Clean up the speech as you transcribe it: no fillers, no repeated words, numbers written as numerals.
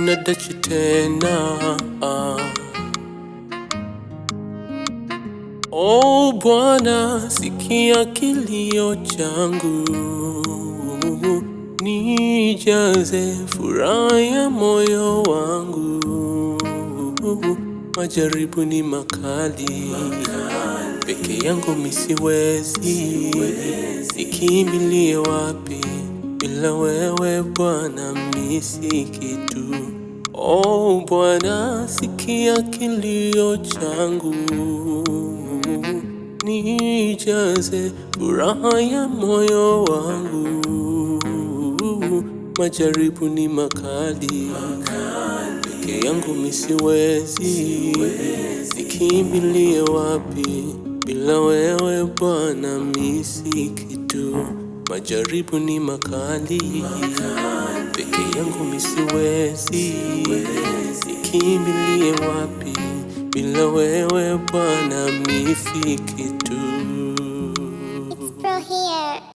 nadachi tena. O Bwana, sikia kilio changu, nijaze furaha ya moyo wangu. Majaribu ni makali, peke yangu mimi siwezi. Nikimbilie wapi bila wewe Bwana, mimi si kitu. O Bwana, sikia kilio changu, nijaze furaha ya moyo wangu. Majaribu ni makali, peke yangu mimi siwezi. Nikimbilie wapi bila wewe Bwana, mimi si kitu. Majaribu ni makali, peke yangu mimi siwezi. Nikimbilie wapi bila wewe Bwana, mimi si kitu. It's Pro here.